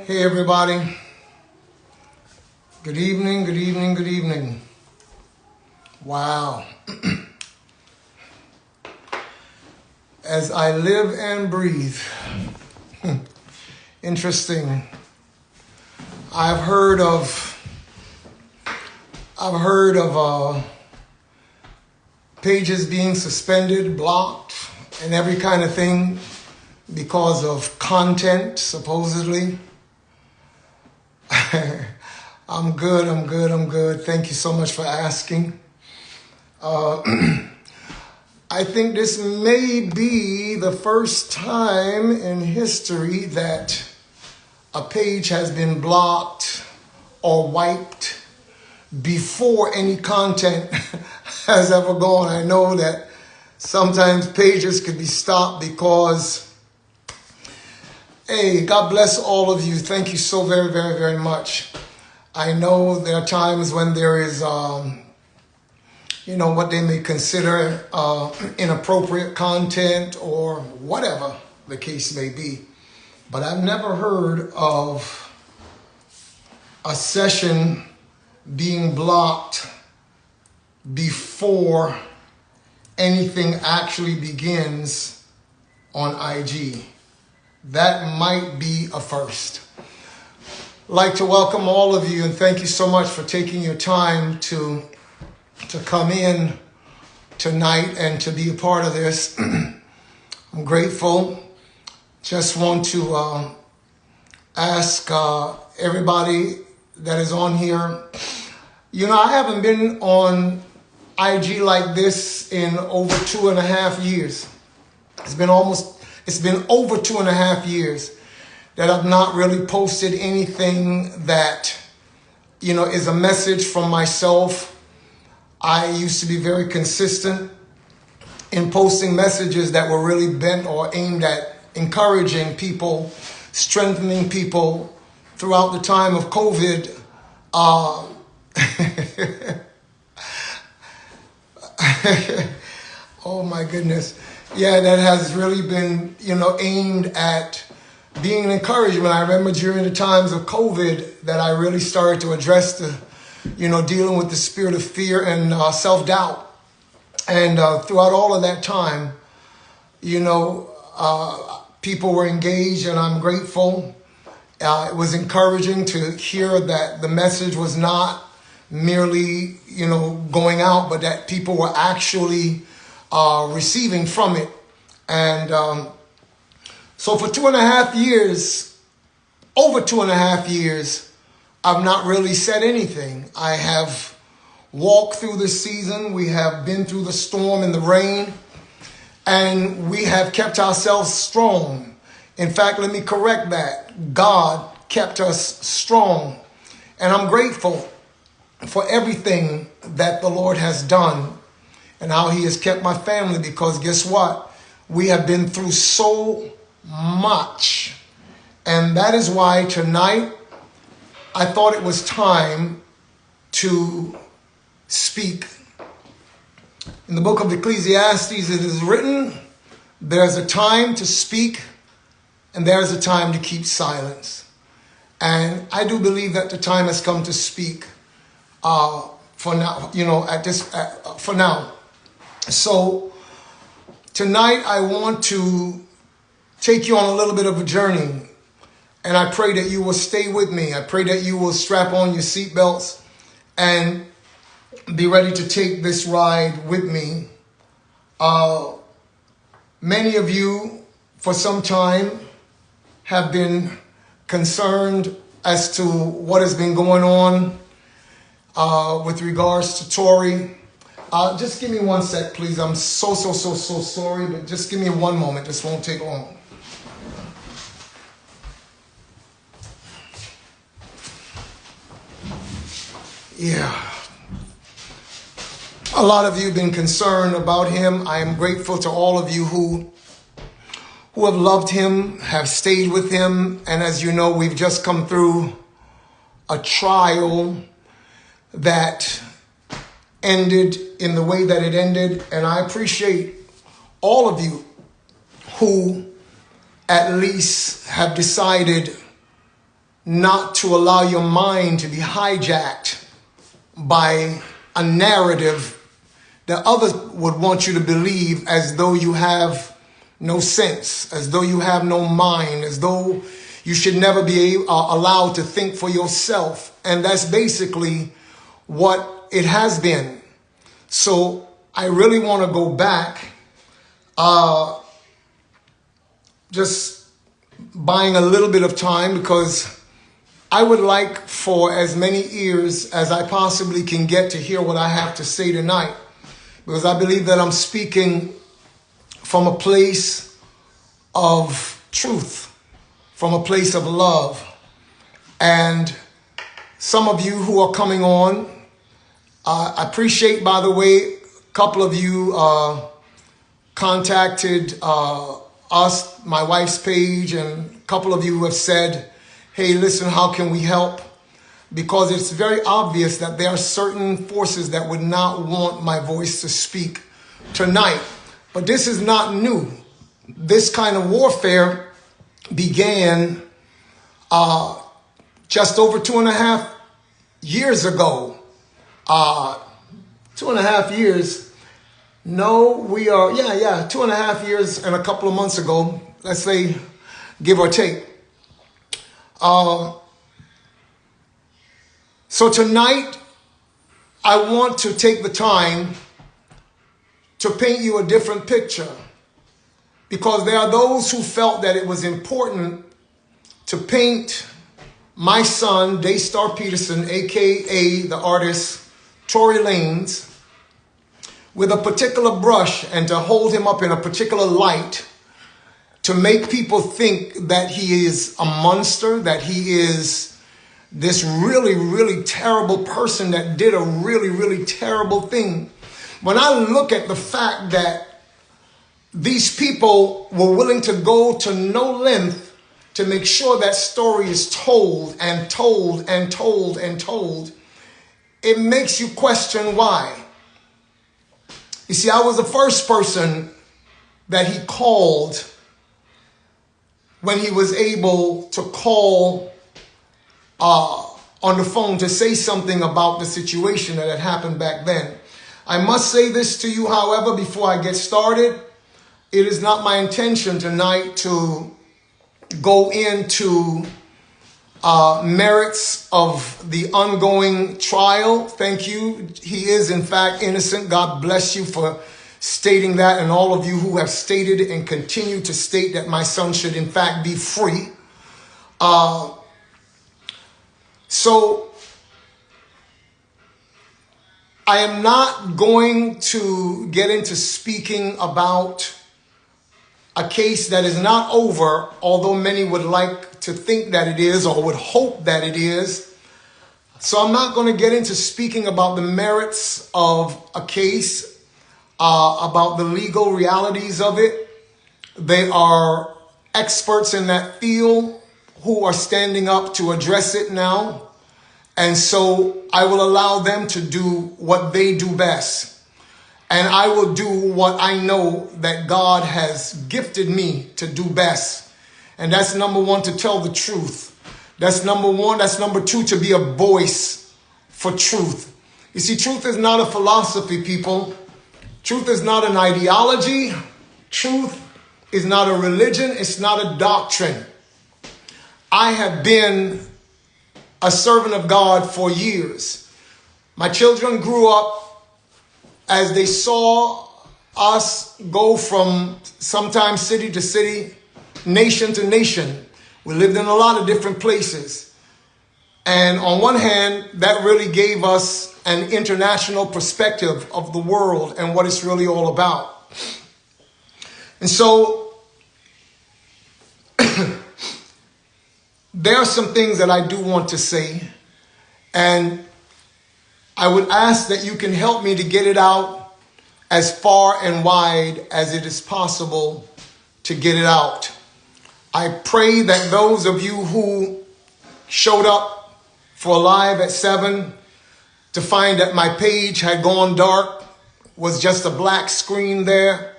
Hey everybody, good evening, good evening, good evening. Wow. As I live and breathe, interesting. I've heard of pages being suspended, blocked, and every kind of thing because of content, supposedly. I'm good. Thank you so much for asking. I think this may be the first time in history that a page has been blocked or wiped before any content has ever gone. I know that sometimes pages could be stopped because, hey, God bless all of you. Thank you so very, very, very much. I know there are times when there is, what they may consider inappropriate content or whatever the case may be. But I've never heard of a session being blocked before anything actually begins on IG. That might be a first. I'd like to welcome all of you and thank you so much for taking your time to come in tonight and to be a part of this. I'm grateful. Just want to ask everybody that is on here. I haven't been on IG like this in over 2.5 years. It's been over 2.5 years that I've not really posted anything that, is a message from myself. I used to be very consistent in posting messages that were really bent or aimed at encouraging people, strengthening people throughout the time of COVID. Oh my goodness. Yeah, that has really been, aimed at being an encouragement. I remember during the times of COVID that I really started to address dealing with the spirit of fear and self-doubt. And throughout all of that time, people were engaged, and I'm grateful. It was encouraging to hear that the message was not merely, going out, but that people were actually receiving from it. And so for 2.5 years, over 2.5 years, I've not really said anything. I have walked through the season. We have been through the storm and the rain, and we have kept ourselves strong. In fact, let me correct that. God kept us strong. And I'm grateful for everything that the Lord has done and how he has kept my family, because guess what? We have been through so much. And that is why tonight I thought it was time to speak. In the book of Ecclesiastes, it is written, there's a time to speak and there's a time to keep silence. And I do believe that the time has come to speak for now, for now. So tonight I want to take you on a little bit of a journey. And I pray that you will stay with me. I pray that you will strap on your seatbelts and be ready to take this ride with me. Many of you, for some time, have been concerned as to what has been going on with regards to Tory. Just give me one sec, please. I'm so sorry, but just give me one moment. This won't take long. Yeah. A lot of you have been concerned about him. I am grateful to all of you who have loved him, have stayed with him. And as you know, we've just come through a trial that ended in the way that it ended. And I appreciate all of you who at least have decided not to allow your mind to be hijacked by a narrative that others would want you to believe, as though you have no sense, as though you have no mind, as though you should never be allowed to think for yourself. And that's basically what it has been. So I really want to go back, just buying a little bit of time, because I would like for as many ears as I possibly can get to hear what I have to say tonight, because I believe that I'm speaking from a place of truth, from a place of love. And some of you who are coming on, I appreciate, by the way, a couple of you contacted us, my wife's page, and a couple of you who have said, hey, listen, how can we help? Because it's very obvious that there are certain forces that would not want my voice to speak tonight. But this is not new. This kind of warfare began just over 2.5 years ago. 2.5 years. No, we are, 2.5 years and a couple of months ago, let's say, give or take. So tonight, I want to take the time to paint you a different picture, because there are those who felt that it was important to paint my son, Daystar Peterson, aka the artist Tory Lanez, with a particular brush and to hold him up in a particular light to make people think that he is a monster, that he is this really, really terrible person that did a really, really terrible thing. When I look at the fact that these people were willing to go to no length to make sure that story is told and told and told and told, it makes you question why. You see, I was the first person that he called when he was able to call on the phone to say something about the situation that had happened back then. I must say this to you, however, before I get started. It is not my intention tonight to go into merits of the ongoing trial. Thank you. He is, in fact, innocent. God bless you for stating that, and all of you who have stated and continue to state that my son should, in fact, be free. So I am not going to get into speaking about a case that is not over, although many would like to think that it is or would hope that it is. So I'm not going to get into speaking about the merits of a case, about the legal realities of it. They are experts in that field who are standing up to address it now. And so I will allow them to do what they do best. And I will do what I know that God has gifted me to do best. And that's number one, to tell the truth. That's number one. That's number two, to be a voice for truth. You see, truth is not a philosophy, people. Truth is not an ideology. Truth is not a religion. It's not a doctrine. I have been a servant of God for years. My children grew up as they saw us go from sometimes city to city, nation to nation. We lived in a lot of different places. And on one hand, that really gave us an international perspective of the world and what it's really all about. And so there are some things that I do want to say, and I would ask that you can help me to get it out as far and wide as it is possible to get it out. I pray that those of you who showed up for Live at 7 to find that my page had gone dark, was just a black screen there,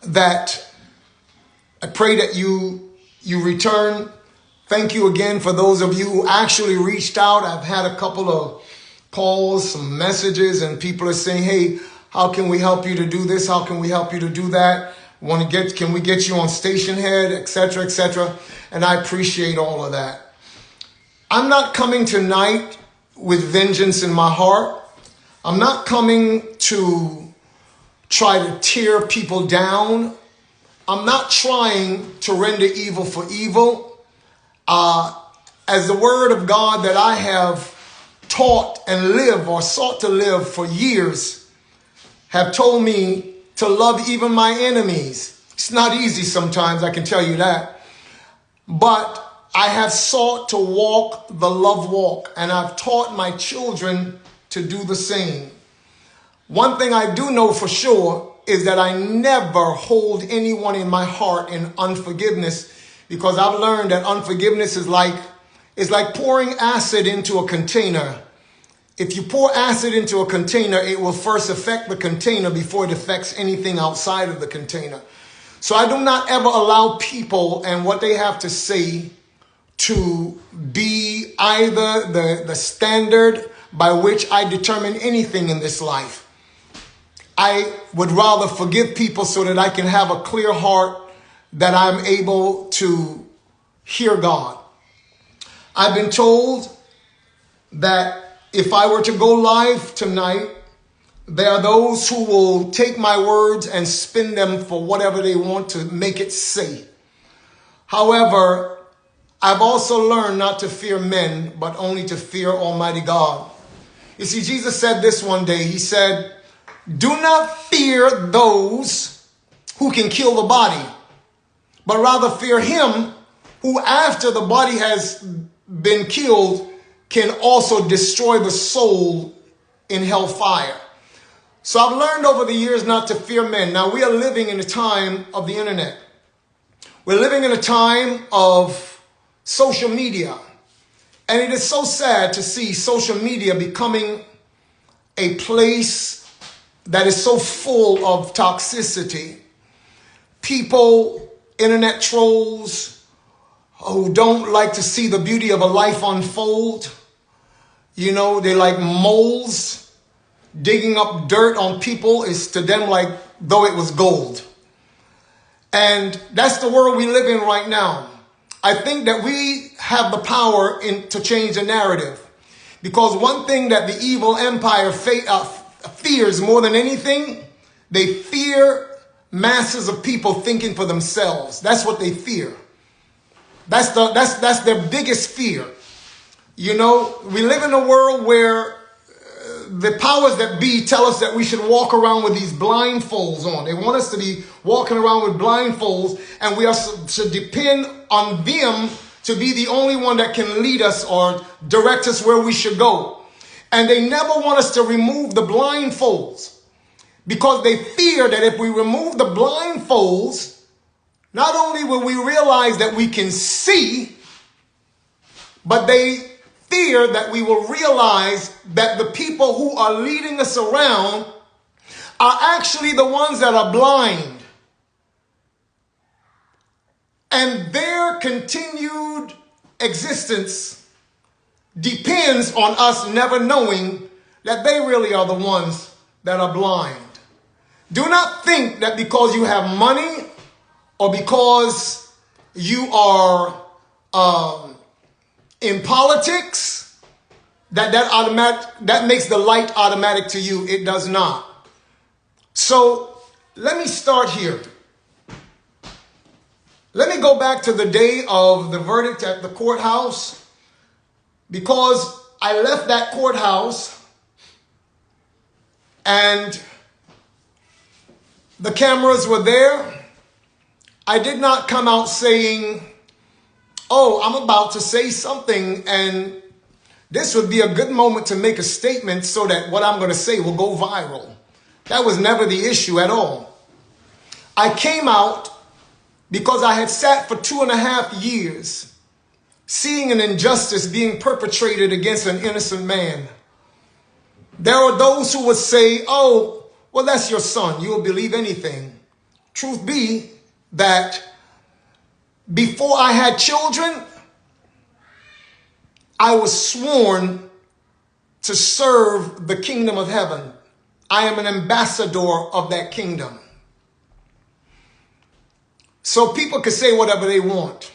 that I pray that you return. Thank you again for those of you who actually reached out. I've had a couple of calls, some messages, and people are saying, hey, how can we help you to do this? How can we help you to do that? Can we get you on station head, etc., etc.? And I appreciate all of that. I'm not coming tonight with vengeance in my heart. I'm not coming to try to tear people down. I'm not trying to render evil for evil. As the word of God that I have taught and live or sought to live for years have told me to love even my enemies. It's not easy sometimes, I can tell you that. But I have sought to walk the love walk, and I've taught my children to do the same. One thing I do know for sure is that I never hold anyone in my heart in unforgiveness, because I've learned that unforgiveness is like pouring acid into a container. If you pour acid into a container, it will first affect the container before it affects anything outside of the container. So I do not ever allow people and what they have to say to be either the standard by which I determine anything in this life. I would rather forgive people so that I can have a clear heart, that I'm able to hear God. I've been told that if I were to go live tonight, there are those who will take my words and spin them for whatever they want to make it say. However, I've also learned not to fear men, but only to fear Almighty God. You see, Jesus said this one day. He said, do not fear those who can kill the body, but rather fear him who, after the body has been killed, can also destroy the soul in hellfire. So I've learned over the years not to fear men. Now, we are living in a time of the internet. We're living in a time of social media. And it is so sad to see social media becoming a place that is so full of toxicity. People, internet trolls, who don't like to see the beauty of a life unfold. You know, they like moles. Digging up dirt on people is to them like though it was gold. And that's the world we live in right now. I think that we have the power to change the narrative. Because one thing that the evil empire fears more than anything, they fear masses of people thinking for themselves. That's what they fear. That's their biggest fear. You know, we live in a world where the powers that be tell us that we should walk around with these blindfolds on. They want us to be walking around with blindfolds, and we should depend on them to be the only one that can lead us or direct us where we should go. And they never want us to remove the blindfolds, because they fear that if we remove the blindfolds, not only will we realize that we can see, but they fear that we will realize that the people who are leading us around are actually the ones that are blind. And their continued existence depends on us never knowing that they really are the ones that are blind. Do not think that because you have money or because you are in politics, that makes the light automatic to you. It does not. So let me start here. Let me go back to the day of the verdict at the courthouse, because I left that courthouse and the cameras were there. I did not come out saying, oh, I'm about to say something and this would be a good moment to make a statement so that what I'm going to say will go viral. That was never the issue at all. I came out because I had sat for 2.5 years seeing an injustice being perpetrated against an innocent man. There are those who would say, oh, well, that's your son. You will believe anything. Truth be that Before I had children, I was sworn to serve the kingdom of heaven. I am an ambassador of that kingdom. So people can say whatever they want.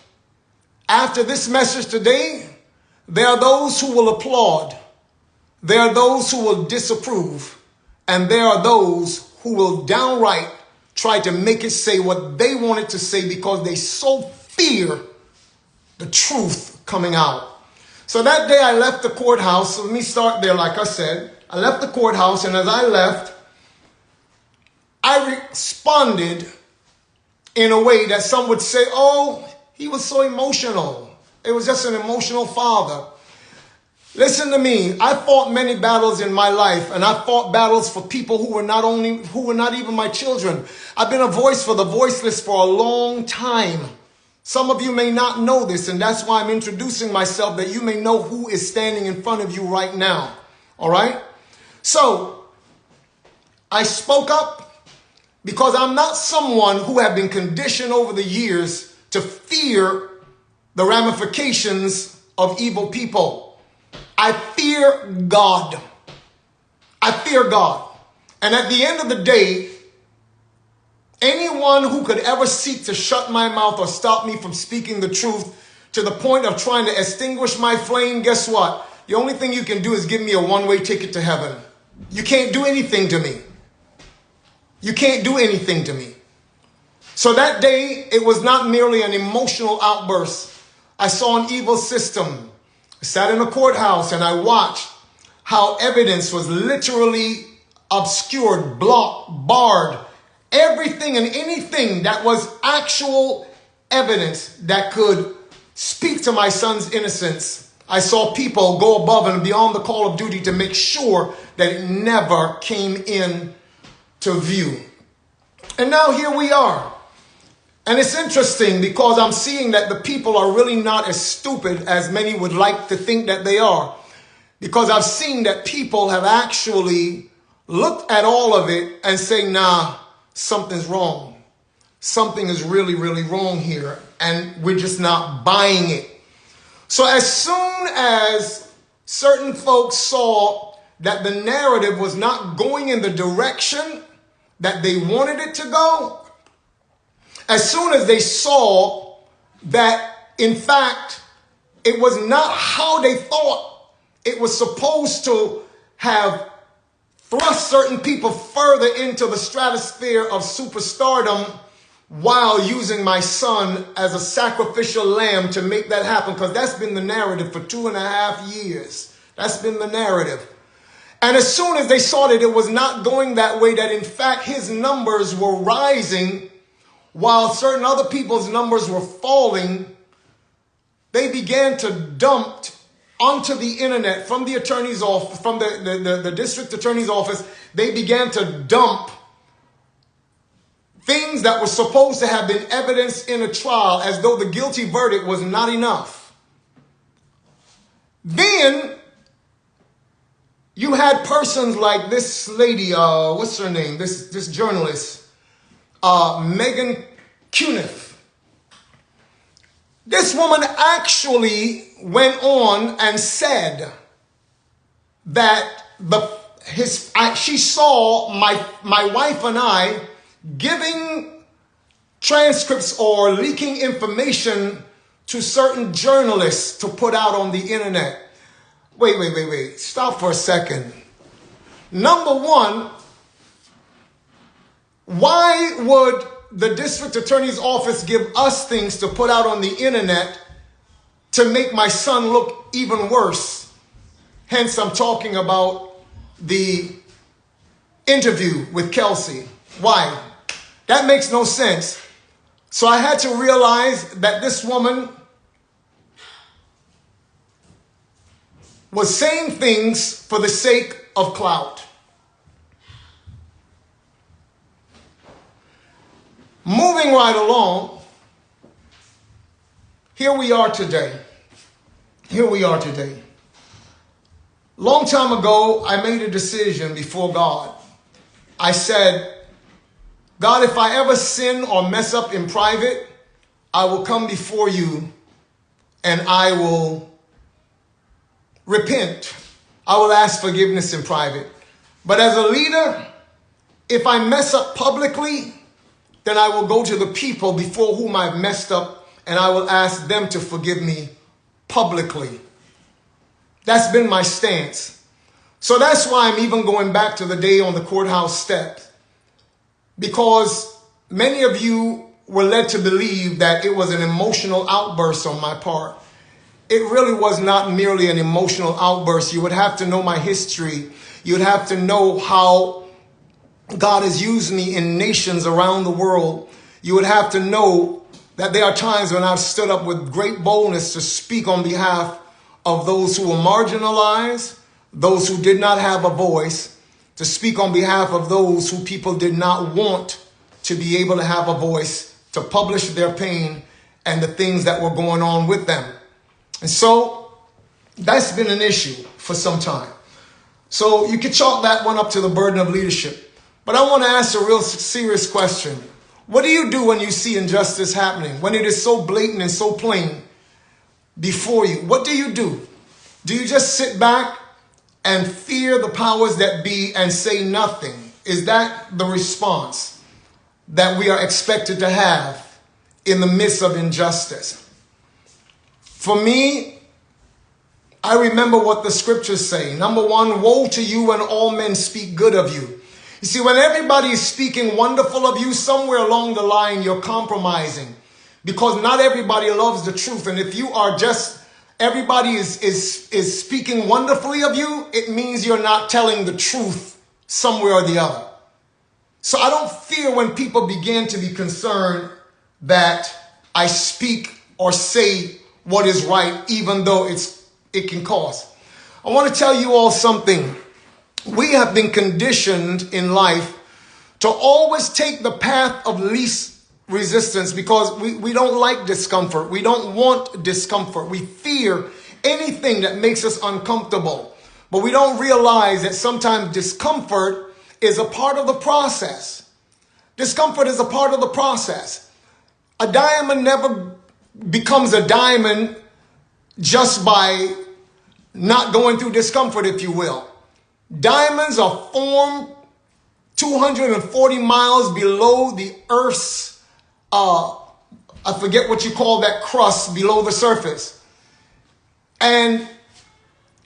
After this message today, there are those who will applaud. There are those who will disapprove. And there are those who will downright try to make it say what they want it to say because they so fear the truth coming out. So that day I left the courthouse. So let me start there. Like I said, I left the courthouse, and as I left, I responded in a way that some would say, oh, he was so emotional. It was just an emotional father. Listen to me. I fought many battles in my life, and I fought battles for people who were not even my children. I've been a voice for the voiceless for a long time. Some of you may not know this, and that's why I'm introducing myself, that you may know who is standing in front of you right now. All right? So, I spoke up because I'm not someone who have been conditioned over the years to fear the ramifications of evil people. I fear God. I fear God. And at the end of the day, anyone who could ever seek to shut my mouth or stop me from speaking the truth to the point of trying to extinguish my flame, guess what? The only thing you can do is give me a one-way ticket to heaven. You can't do anything to me. You can't do anything to me. So that day, it was not merely an emotional outburst. I saw an evil system. I sat in a courthouse and I watched how evidence was literally obscured, blocked, barred. Everything and anything that was actual evidence that could speak to my son's innocence. I saw people go above and beyond the call of duty to make sure that it never came in to view. And now here we are. And it's interesting because I'm seeing that the people are really not as stupid as many would like to think that they are. Because I've seen that people have actually looked at all of it and say, nah, something's wrong. Something is really, really wrong here. And we're just not buying it. So as soon as certain folks saw that the narrative was not going in the direction that they wanted it to go, as soon as they saw that, in fact, it was not how they thought it was supposed to have thrust certain people further into the stratosphere of superstardom while using my son as a sacrificial lamb to make that happen, because that's been the narrative for 2.5 years. That's been the narrative. And as soon as they saw that it was not going that way, that in fact his numbers were rising while certain other people's numbers were falling, they began to dump onto the internet from the attorney's office, from the district attorney's office. They began to dump things that were supposed to have been evidence in a trial as though the guilty verdict was not enough. Then you had persons like this lady, what's her name? This journalist, Megan Cuniff. This woman actually went on and said that she saw my wife and I giving transcripts or leaking information to certain journalists to put out on the internet. Wait. Stop for a second. Number one, why would the district attorney's office give us things to put out on the internet to make my son look even worse? Hence, I'm talking about the interview with Kelsey. Why? That makes no sense. So I had to realize that this woman was saying things for the sake of clout. Moving right along, here we are today. Long time ago, I made a decision before God. I said, God, if I ever sin or mess up in private, I will come before you and I will repent. I will ask forgiveness in private. But as a leader, if I mess up publicly, then I will go to the people before whom I've messed up and I will ask them to forgive me publicly. That's been my stance. So that's why I'm even going back to the day on the courthouse steps, because many of you were led to believe that it was an emotional outburst on my part. It really was not merely an emotional outburst. You would have to know my history. You'd have to know how God has used me in nations around the world. You would have to know that there are times when I've stood up with great boldness to speak on behalf of those who were marginalized, those who did not have a voice, to speak on behalf of those who people did not want to be able to have a voice, to publish their pain and the things that were going on with them. And so that's been an issue for some time. So you can chalk that one up to the burden of leadership. But I want to ask a real serious question. What do you do when you see injustice happening, when it is so blatant and so plain before you? What do you do? Do you just sit back and fear the powers that be and say nothing? Is that the response that we are expected to have in the midst of injustice? For me, I remember what the scriptures say. Number one, woe to you when all men speak good of you. You see, when everybody is speaking wonderful of you, somewhere along the line, you're compromising, because not everybody loves the truth. And if you are just, everybody is speaking wonderfully of you, it means you're not telling the truth somewhere or the other. So I don't fear when people begin to be concerned that I speak or say what is right, even though it can cost. I want to tell you all something. We have been conditioned in life to always take the path of least resistance, because we don't like discomfort. We don't want discomfort. We fear anything that makes us uncomfortable. But we don't realize that sometimes discomfort is a part of the process. Discomfort is a part of the process. A diamond never becomes a diamond just by not going through discomfort, if you will. Diamonds are formed 240 miles below the Earth's, I forget what you call that crust below the surface. And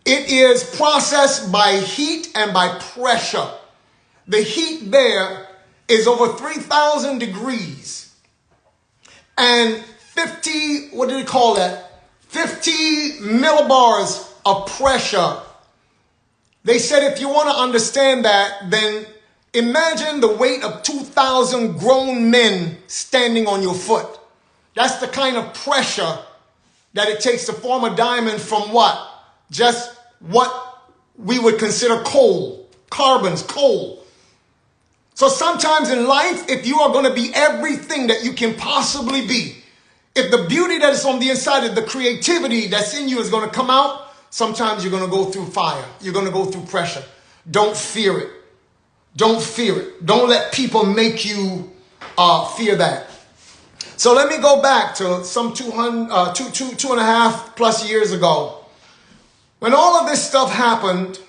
it is processed by heat and by pressure. The heat there is over 3,000 degrees. And 50 millibars of pressure. They said if you want to understand that, then imagine the weight of 2,000 grown men standing on your foot. That's the kind of pressure that it takes to form a diamond from what? Just what we would consider coal, carbons, coal. So sometimes in life, if you are going to be everything that you can possibly be, if the beauty that is on the inside of the creativity that's in you is going to come out, sometimes you're going to go through fire. You're going to go through pressure. Don't fear it. Don't fear it. Don't let people make you fear that. So let me go back to some 2.5 plus years ago. When all of this stuff happened,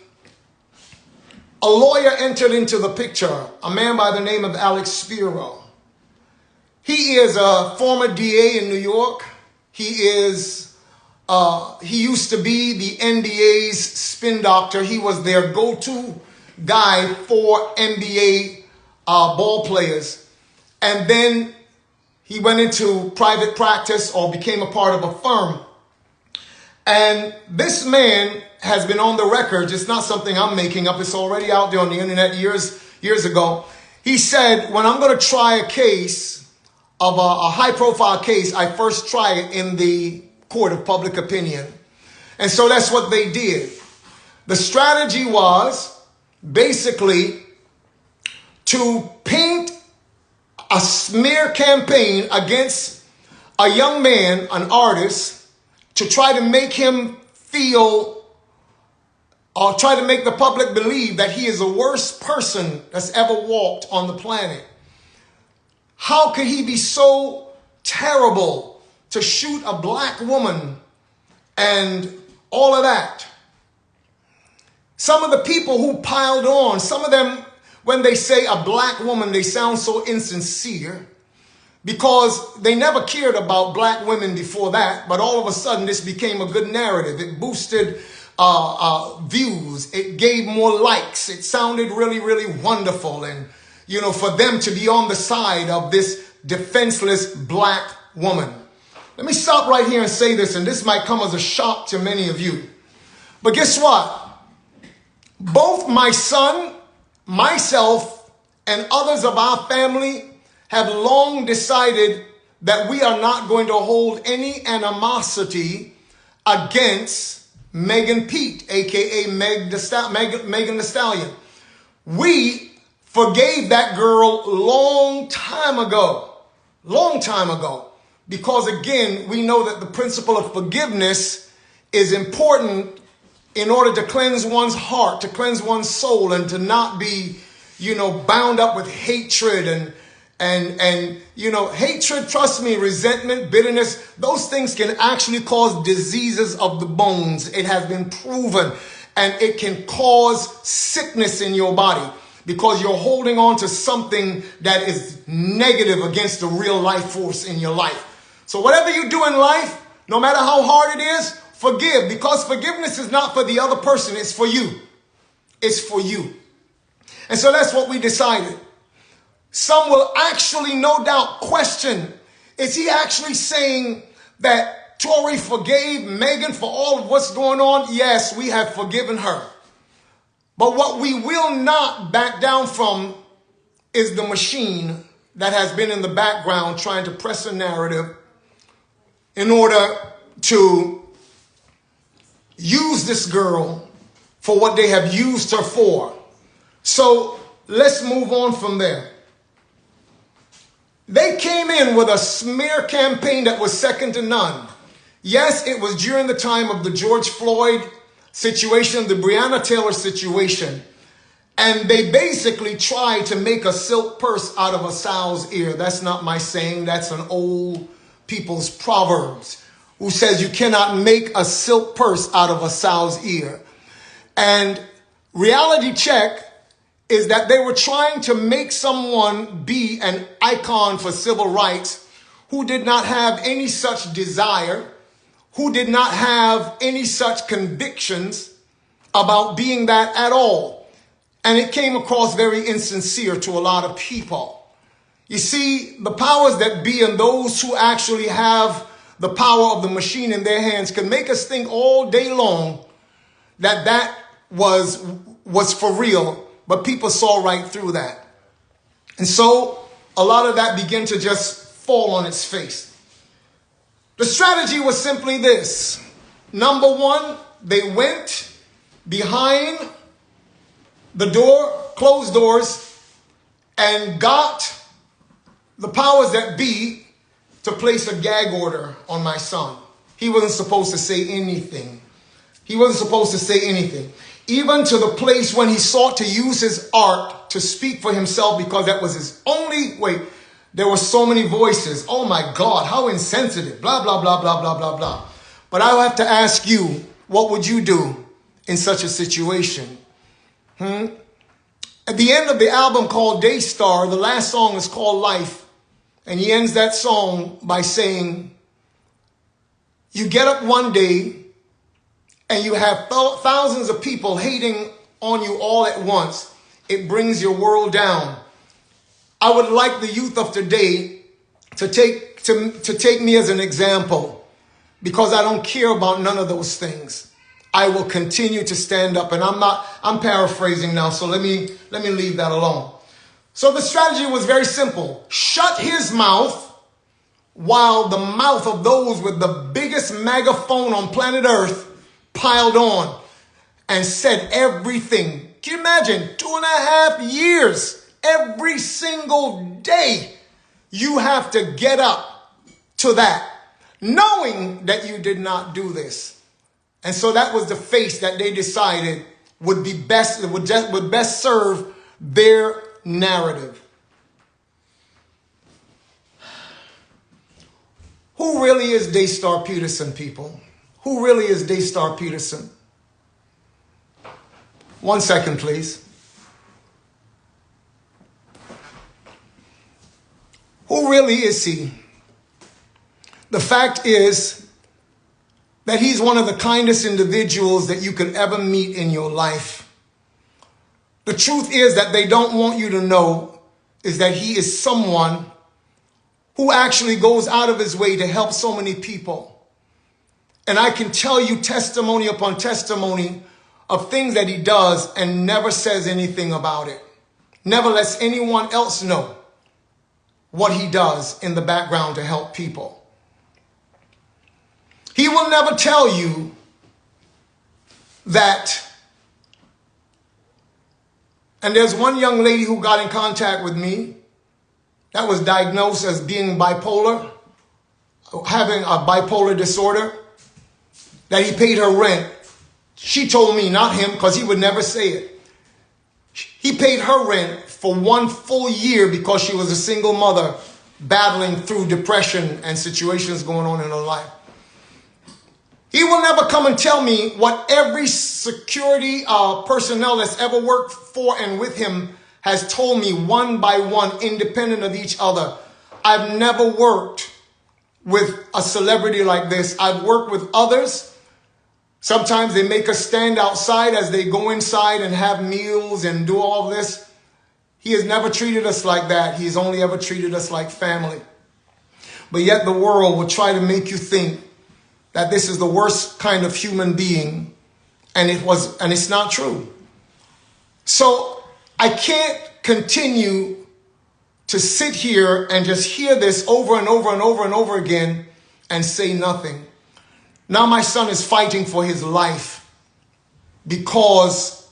a lawyer entered into the picture, a man by the name of Alex Spiro. He is a former DA in New York. He used to be the NBA's spin doctor. He was their go-to guy for NBA ball players. And then he went into private practice or became a part of a firm. And this man has been on the record. It's not something I'm making up. It's already out there on the internet years ago. He said, when I'm going to try a case of a high-profile case, I first try it in the court of public opinion. And so that's what they did. The strategy was basically to paint a smear campaign against a young man, an artist, to try to make him feel, or try to make the public believe that he is the worst person that's ever walked on the planet. How could he be so terrible to shoot a black woman and all of that. Some of the people who piled on, some of them, when they say a black woman, they sound so insincere because they never cared about black women before that. But all of a sudden, this became a good narrative. It boosted views. It gave more likes. It sounded really, really wonderful. And, you know, for them to be on the side of this defenseless black woman. Let me stop right here and say this, and this might come as a shock to many of you. But guess what? Both my son, myself, and others of our family have long decided that we are not going to hold any animosity against Megan Pete, aka Megan Thee Stallion. We forgave that girl long time ago. Because again, we know that the principle of forgiveness is important in order to cleanse one's heart, to cleanse one's soul, and to not be, you know, bound up with hatred and you know, hatred, trust me, resentment, bitterness, those things can actually cause diseases of the bones. It has been proven, and it can cause sickness in your body because you're holding on to something that is negative against the real life force in your life. So whatever you do in life, no matter how hard it is, forgive, because forgiveness is not for the other person. It's for you. It's for you. And so that's what we decided. Some will actually, no doubt, question, is he actually saying that Tory forgave Megan for all of what's going on? Yes, we have forgiven her. But what we will not back down from is the machine that has been in the background trying to press a narrative in order to use this girl for what they have used her for. So let's move on from there. They came in with a smear campaign that was second to none. Yes, it was during the time of the George Floyd situation, the Breonna Taylor situation. And they basically tried to make a silk purse out of a sow's ear. That's not my saying. That's an old people's proverbs who says you cannot make a silk purse out of a sow's ear. And reality check is that they were trying to make someone be an icon for civil rights who did not have any such desire, who did not have any such convictions about being that at all. And it came across very insincere to a lot of people. You see, the powers that be and those who actually have the power of the machine in their hands can make us think all day long that that was for real, but people saw right through that. And so a lot of that began to just fall on its face. The strategy was simply this. Number one, they went behind the door, closed doors, and got the powers that be to place a gag order on my son. He wasn't supposed to say anything. He wasn't supposed to say anything. Even to the place when he sought to use his art to speak for himself because that was his only way. There were so many voices. Oh my God, how insensitive. Blah, blah, blah, blah, blah, blah, blah. But I have to ask you, what would you do in such a situation? At the end of the album called Daystar, the last song is called Life. And he ends that song by saying, you get up one day and you have thousands of people hating on you all at once. It brings your world down. I would like the youth of today to take me as an example, because I don't care about none of those things. I will continue to stand up, and I'm paraphrasing now, so let me leave that alone. So the strategy was very simple. Shut his mouth while the mouth of those with the biggest megaphone on planet Earth piled on and said everything. Can you imagine? 2.5 years, every single day, you have to get up to that, knowing that you did not do this. And so that was the face that they decided would be best, would best serve their narrative. Who really is Daystar Peterson, people? Who really is Daystar Peterson? 1 second, please. Who really is he? The fact is that he's one of the kindest individuals that you could ever meet in your life. The truth is that they don't want you to know is that he is someone who actually goes out of his way to help so many people. And I can tell you testimony upon testimony of things that he does and never says anything about it. Never lets anyone else know what he does in the background to help people. He will never tell you that. And there's one young lady who got in contact with me that was diagnosed as being bipolar, having a bipolar disorder, that he paid her rent. She told me, not him, because he would never say it. He paid her rent for 1 full year because she was a single mother battling through depression and situations going on in her life. He will never come and tell me what every security personnel that's ever worked for and with him has told me one by one, independent of each other. I've never worked with a celebrity like this. I've worked with others. Sometimes they make us stand outside as they go inside and have meals and do all this. He has never treated us like that. He's only ever treated us like family. But yet the world will try to make you think that this is the worst kind of human being, and it's not true. So I can't continue to sit here and just hear this over and over and over and over again and say nothing. Now my son is fighting for his life because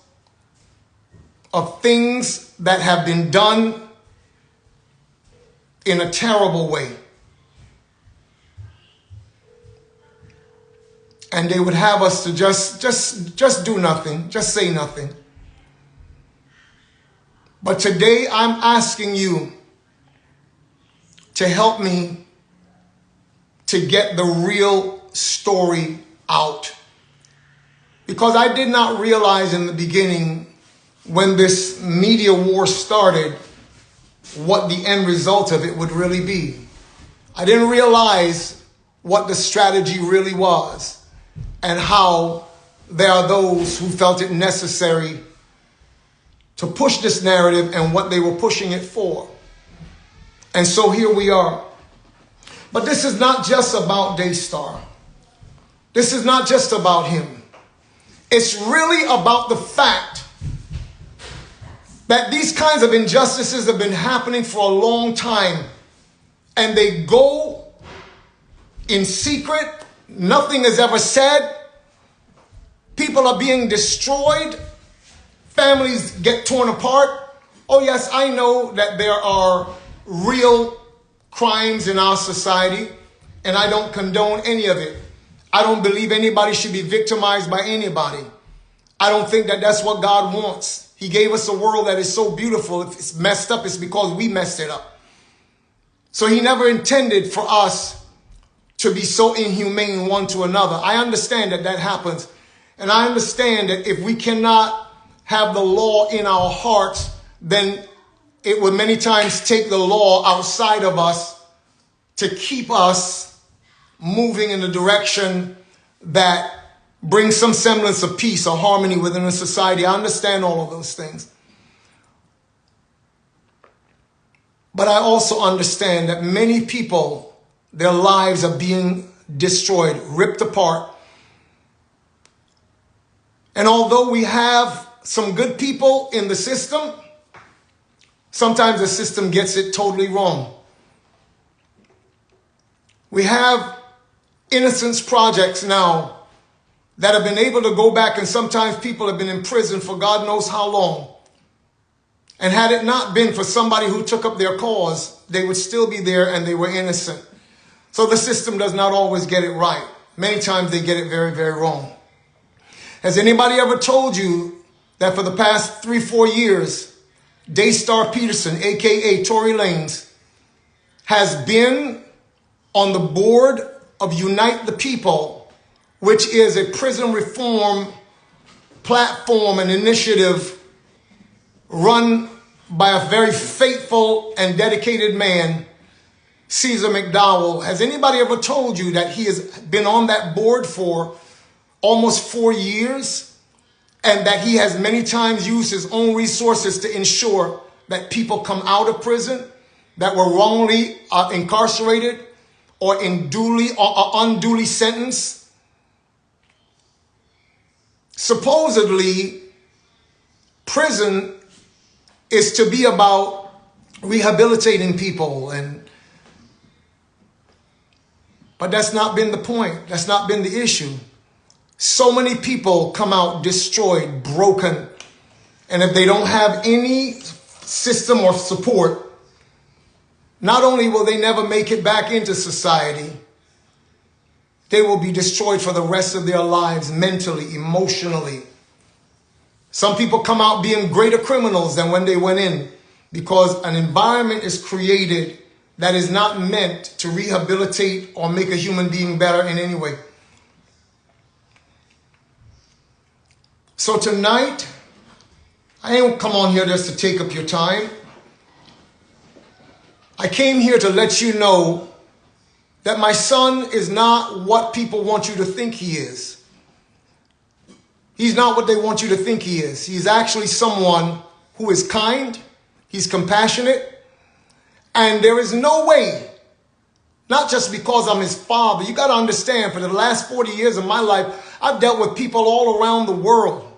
of things that have been done in a terrible way. And they would have us to just do nothing, just say nothing. But today I'm asking you to help me to get the real story out. Because I did not realize in the beginning, when this media war started, what the end result of it would really be. I didn't realize what the strategy really was, and how there are those who felt it necessary to push this narrative and what they were pushing it for. And so here we are. But this is not just about Daystar. This is not just about him. It's really about the fact that these kinds of injustices have been happening for a long time, and they go in secret. Nothing is ever said. People are being destroyed. Families get torn apart. Oh yes, I know that there are real crimes in our society, and I don't condone any of it. I don't believe anybody should be victimized by anybody. I don't think that that's what God wants. He gave us a world that is so beautiful. If it's messed up, it's because we messed it up. So he never intended for us to be so inhumane one to another. I understand that that happens. And I understand that if we cannot have the law in our hearts, then it would many times take the law outside of us to keep us moving in the direction that brings some semblance of peace or harmony within a society. I understand all of those things. But I also understand that many people, their lives are being destroyed, ripped apart. And although we have some good people in the system, sometimes the system gets it totally wrong. We have innocence projects now that have been able to go back, and sometimes people have been in prison for God knows how long. And had it not been for somebody who took up their cause, they would still be there and they were innocent. So the system does not always get it right. Many times they get it very, very wrong. Has anybody ever told you that for the past 3-4 years, Daystar Peterson, aka Tory Lanez, has been on the board of Unite the People, which is a prison reform platform and initiative run by a very faithful and dedicated man, Caesar McDowell. Has anybody ever told you that he has been on that board for almost 4 years and that he has many times used his own resources to ensure that people come out of prison that were wrongly incarcerated or unduly sentenced? Supposedly, prison is to be about rehabilitating people, but that's not been the point. That's not been the issue. So many people come out destroyed, broken, and if they don't have any system or support, not only will they never make it back into society, they will be destroyed for the rest of their lives, mentally, emotionally. Some people come out being greater criminals than when they went in because an environment is created that is not meant to rehabilitate or make a human being better in any way. So tonight, I ain't come on here just to take up your time. I came here to let you know that my son is not what people want you to think he is. He's not what they want you to think he is. He's actually someone who is kind, he's compassionate, and there is no way, not just because I'm his father. You got to understand, for the last 40 years of my life, I've dealt with people all around the world,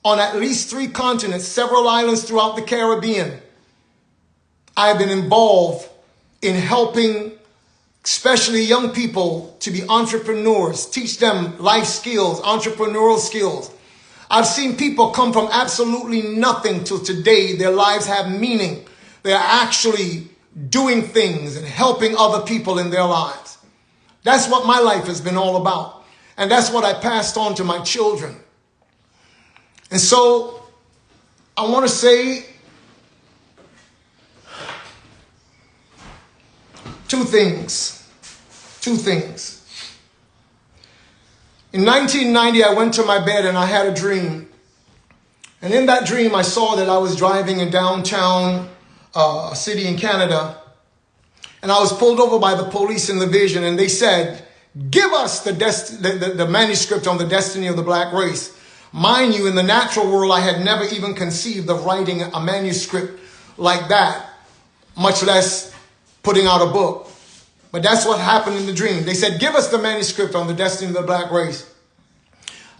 on at least 3 continents, several islands throughout the Caribbean. I've been involved in helping especially young people to be entrepreneurs, teach them life skills, entrepreneurial skills. I've seen people come from absolutely nothing till today. Their lives have meaning. They're actually doing things and helping other people in their lives. That's what my life has been all about. And that's what I passed on to my children. And so I want to say two things. In 1990, I went to my bed and I had a dream. And in that dream, I saw that I was driving in downtown a city in Canada. And I was pulled over by the police in the vision. And they said, give us the manuscript on the destiny of the black race. Mind you, in the natural world, I had never even conceived of writing a manuscript like that, much less putting out a book. But that's what happened in the dream. They said, give us the manuscript on the destiny of the black race.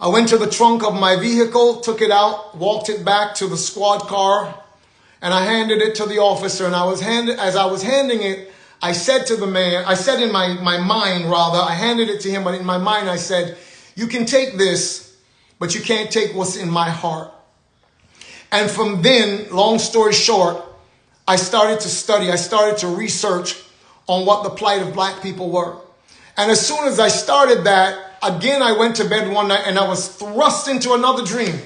I went to the trunk of my vehicle, took it out, walked it back to the squad car, and I handed it to the officer. And as I was handing it, I said to the man, I said in my mind, I handed it to him, but in my mind I said, you can take this, but you can't take what's in my heart. And from then, long story short, I started to study, I started to research on what the plight of black people were. And as soon as I started that, again, I went to bed one night and I was thrust into another dream.